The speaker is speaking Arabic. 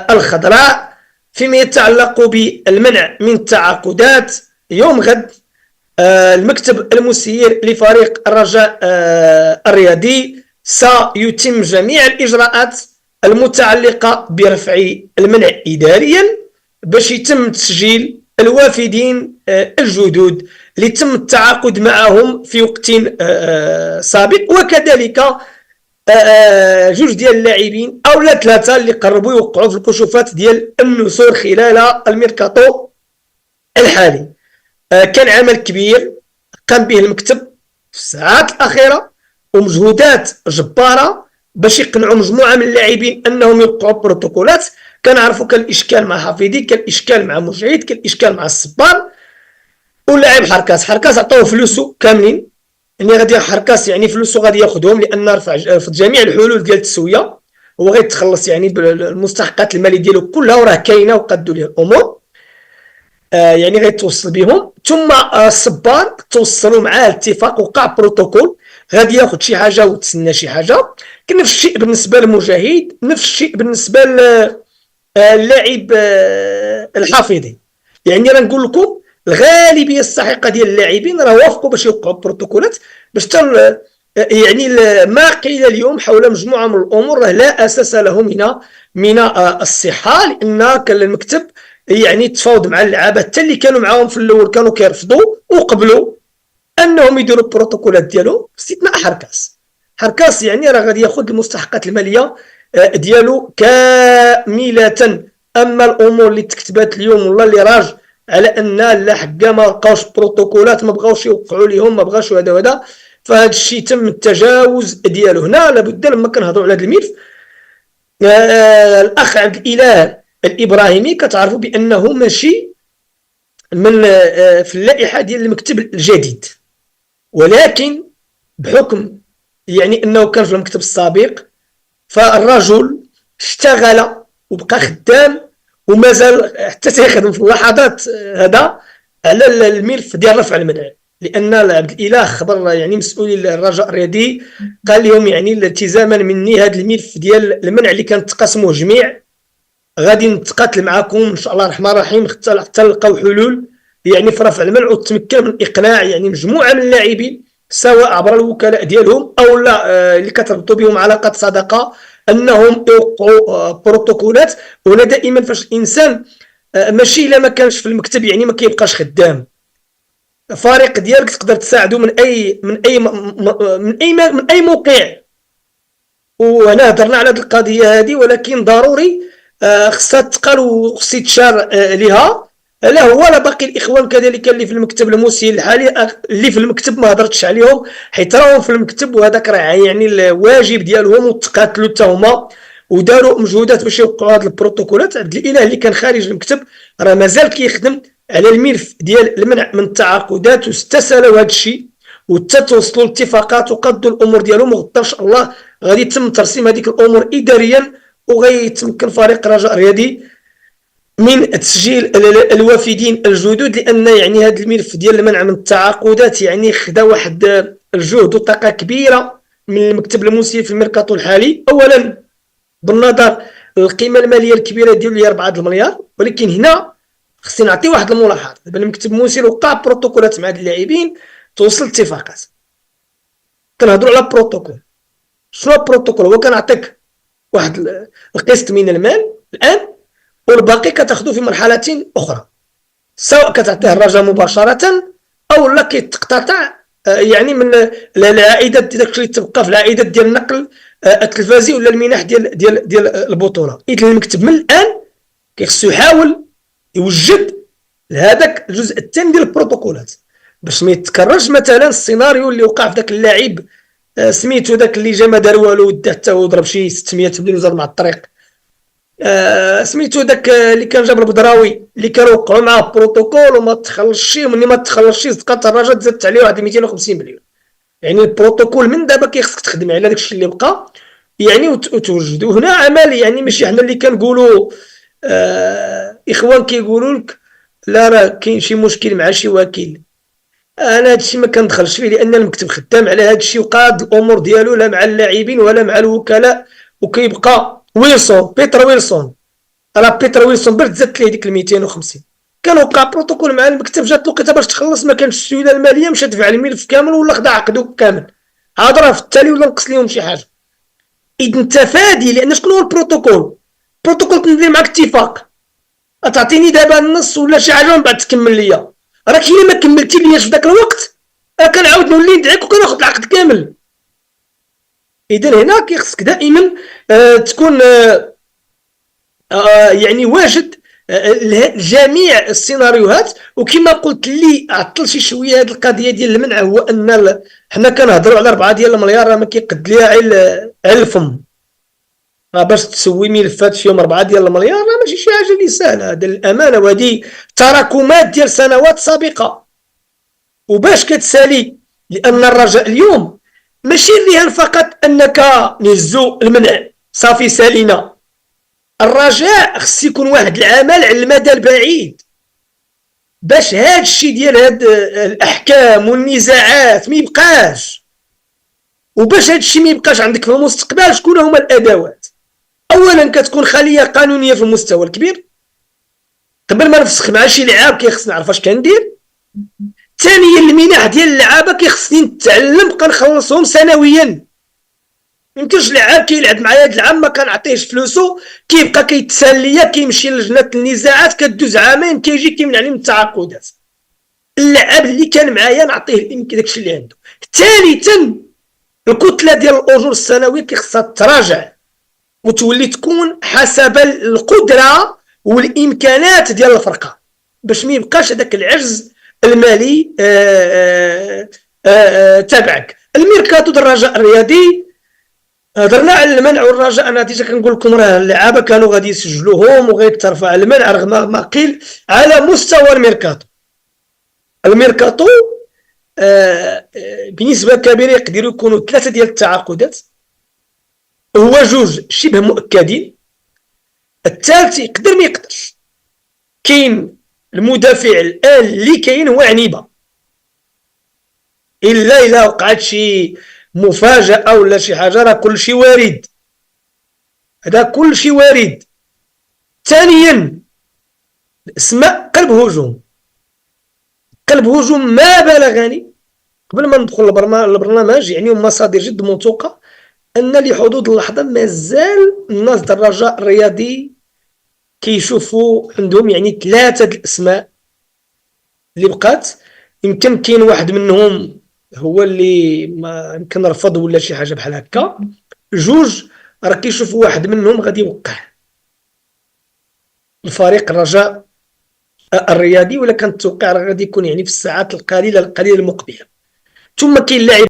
الخضراء. فيما يتعلق بالمنع من التعاقدات، يوم غد المكتب المسير لفريق الرجاء الرياضي سيتم جميع الإجراءات المتعلقة برفع المنع إداريا باش يتم تسجيل الوافدين الجدد ليتم التعاقد معهم في وقت سابق، وكذلك جوج ديال اللاعبين او لا ثلاثه اللي قربوا يوقعوا في الكشوفات ديال النسور خلال الميركاتو الحالي. كان عمل كبير قام به المكتب في الساعات الاخيره ومجهودات جباره باش يقنعوا مجموعه من اللاعبين انهم يوقعوا بروتوكولات. كنعرفوا كان الاشكال مع حفيدي، كان الاشكال مع مجعيد، كان الاشكال مع الصبار ولاعب حركاس عطاوه فلوسه كاملين، يعني غادي حركاس يعني فلوسه غادي ياخذهم لان رفض جميع الحلول ديال التسويه، هو غيتخلص يعني بالمستحقات الماليه ديالو كلها وراه كاينه وقادوا ليه الامور، يعني غيتوصل بهم. ثم الصبار توصلوا معاه اتفاق، وقع بروتوكول غادي ياخذ شي حاجه وتسنى شي حاجه. كان نفس الشيء بالنسبه لمجاهد، نفس الشيء بالنسبه للاعب الحافظي. يعني راه نقول لكم الغالبيه الساحقه ديال اللاعبين راه وافقوا باش يوقعوا بروتوكولات باش يعني ما قيل اليوم حول مجموعه من الامور راه لا اساس له من الصحه، لان كان المكتب يعني تفاوض مع اللعابه حتى اللي كانوا معاهم في الاول كانوا كيرفضوا وقبلوا انهم يديروا البروتوكولات ديالو باستثناء حركاس يعني راه غادي ياخذ المستحقات الماليه ديالو كامله. اما الامور اللي تكتبات اليوم والله اللي راج على ان لا حكا ما لقاوش بروتوكولات ما بغاوش يوقعوا لهم ما بغاش هذا وهذا، فهذا الشيء تم التجاوز ديالو. هنا لابد لما كنهضروا على هذا الملف الاخ عبد الاله الابراهيمي كتعرفوا بانه ماشي من في اللائحه ديال المكتب الجديد، ولكن بحكم يعني انه كان في المكتب السابق فالرجل اشتغل وبقى خدام ومازال حتى تيخدم في اللحظات هذا على الملف ديال رفع المنع، لان عبد الاله خبر يعني مسؤولي الرجاء الرياضي قال لهم يعني التزاما مني هذا الملف ديال المنع اللي كنتقاسموه جميع غادي نتقاتل معكم ان شاء الله الرحمن الرحيم حتى نلقاو حلول يعني في رفع المنع وتمكن من اقناع يعني مجموعه من اللاعبين سواء عبر الوكلاء ديالهم او لا اللي كتربطوا بهم علاقات صداقه انهم يوقعوا بروتوكولات. وهنا دائما فاش الانسان ماشي الا ما كانش في المكتب يعني ما كيبقاش خدام، فريق ديالك تقدر تساعده من اي موقع. وهنا هضرنا على هذه القضيه هذه، ولكن ضروري خصها تقال وخص يتشار لها. لا هو لا باقي الاخوان كذلك اللي في المكتب المسير الحالي اللي في المكتب ما هضرتش عليهم حيت راهم في المكتب وهذاك راه يعني الواجب ديالهم وتقاتلوا حتى هما وداروا مجهودات باش يوقعوا هذه البروتوكولات. عبد الاله اللي كان خارج المكتب راه مازال كيخدم على الملف ديال المنع من التعاقدات واستسالوا هذا الشيء وحتى توصلوا لاتفاقات وقدوا الامور ديالهم، وغدا ان شاء الله غادي يتم ترسيم هذيك الامور اداريا وغيتمكن فريق الرجاء الرياضي من تسجيل الوافدين الجدد، لان يعني هذا الملف ديال المنع من التعاقدات يعني خدا واحد الجهد وطاقه كبيره من المكتب المسير في الميركاتو الحالي. اولا بالنظر للقيمه الماليه الكبيره ديالو هي 4 المليار، ولكن هنا خصني نعطي واحد الملاحظه. دابا المكتب المسير وقع بروتوكولات مع هاد اللاعبين توصل اتفاقات، كنهضروا على بروتوكول. شنو البروتوكول؟ هو كنعطيك واحد القسط من المال الان والباقي كتاخذو في مرحله اخرى، سواء كتعطيه الرجاء مباشره او لا كيتقتطع يعني من العائدات داكشي اللي تبقى في العائدات ديال النقل التلفازي ولا المنح ديال البطوله. اذا المكتب من الان كيخصو يحاول يوجد لهذاك الجزء الثاني ديال البروتوكولات باش ما يتكررش مثلا السيناريو اللي وقع في ذاك اللاعب سميتو داك اللي جا ما دار والو ودا حتى هو ضرب شي 600 مليون زاد مع الطريق، سميتو داك اللي كان جاب البدراوي اللي كانوا وقعوا معاه بروتوكول وما تخلصش، ملي ما تخلصش تلقى الرجاء زادت عليه واحد 250 مليون. يعني البروتوكول من دابا كيخصك تخدم على داكشي اللي بقى يعني وتوجد. وهنا عمل يعني ماشي حنا اللي كنقولوا اخوان كيقولوا لك لا راه كاين شي مشكل مع شي وكيل. انا هادشي ما كندخلش فيه لان المكتب خدام على هادشي وقاد الامور ديالو لا مع اللاعبين ولا مع الوكلاء، وكيبقى ويلسون بيتر ويلسون راه بيتر ويلسون برك زادت ليه ديك 250. كان وقع بروتوكول مع المكتب، جات الوقيته باش تخلص، ما كانش السيوله الماليه مشات دفع الملف كامل ولا خدا عقدو كامل، عاد راه في التالي ولا نقص لهم شي حاجه. اذا انت فادي، لان شكون هو البروتوكول؟ البروتوكول تندير معاك اتفاق، تعطيني دابا النص ولا شي حاجه ومن بعد تكمل ليا، راك الا ما كملتي لياش في ذاك الوقت كنعاود نولي ندعيك وكناخذ العقد كامل. اذا هنا كيخصك دائما تكون يعني واجد جميع السيناريوهات. وكما قلت لي عطل شي شويه هذه القضيه ديال المنع، هو ان حنا كنهضروا على 4 ديال المليار، راه ما كيقد ليها على الفم. باش تسوي ملفات فيهم 4 ديال المليار راه ماشي شي حاجه اللي سهله، هذا الامانه، وهذه تراكمات ديال سنوات سابقه. وباش كتسالي، لان الرجاء اليوم ماشي الرهان فقط انك نهزو المنع صافي سالينا. الرجاء خص يكون واحد العمل على المدى البعيد، باش هاد الشيء ديال هاد الاحكام والنزاعات ما يبقاش. وباش هاد الشيء ما يبقاش عندك في المستقبل، شكون هما الادوات؟ اولا كتكون خليه قانونيه في المستوى الكبير، قبل ما نفسخ مع شي لعاب كيخص نعرف اش كندير. ثانيا المنح ديال اللعابه كيخصني نتعلم، بقى نخلصهم سنويا. يمكنش لعاب كيلعب معايا هاد العام ما كنعطيهش فلوسو، كيبقى كيتساليا، كيمشي لجنه النزاعات، كدوز عامين، كيجي كيمنعني من التعاقدات. اللعاب اللي كان معايا نعطيه داكشي اللي عنده. ثالثا الكتله ديال الاجور السنويه كيخصها تراجع وتولي تكون حسب القدره والامكانات ديال الفرقه، باش ما يبقاش هذاك العجز المالي تبعك. الميركاتو ديال الرجاء الرياضي، هضرنا على المنع والرجاء. انا ديجا كنقول لكم راه اللعابه كانوا غادي يسجلوهم وغيترفع المنع رغم ما قيل على مستوى الميركاتو. الميركاتو بنسبه كبيره يقدروا يكونوا 3 ديال التعاقدات، هو 2 شبه مؤكدين، الثالث يقدر ما يقدرش. كاين المدافع الان اللي كاين هو عنيبه، الا وقعت شي مفاجاه ولا شي حاجه راه كل شيء وارد، هذا كل شيء وارد. ثانيا اسماء قلب هجوم، قلب هجوم ما بلغني قبل ما ندخل البرنامج، يعني مصادر جد موثوقه، ان لحدود اللحظه مازال الناس ديال الرجاء الرياضي كيشوفوا عندهم يعني 3 الاسماء اللي بقات. يمكن كاين واحد منهم هو اللي ما يمكن رفض ولا شي حاجه بحال هكا. 2 راه كيشوفوا واحد منهم غادي يوقع الفريق الرجاء الرياضي، ولا كان التوقيع راه غادي يكون يعني في الساعات القليله المقبله. ثم كاين لاعب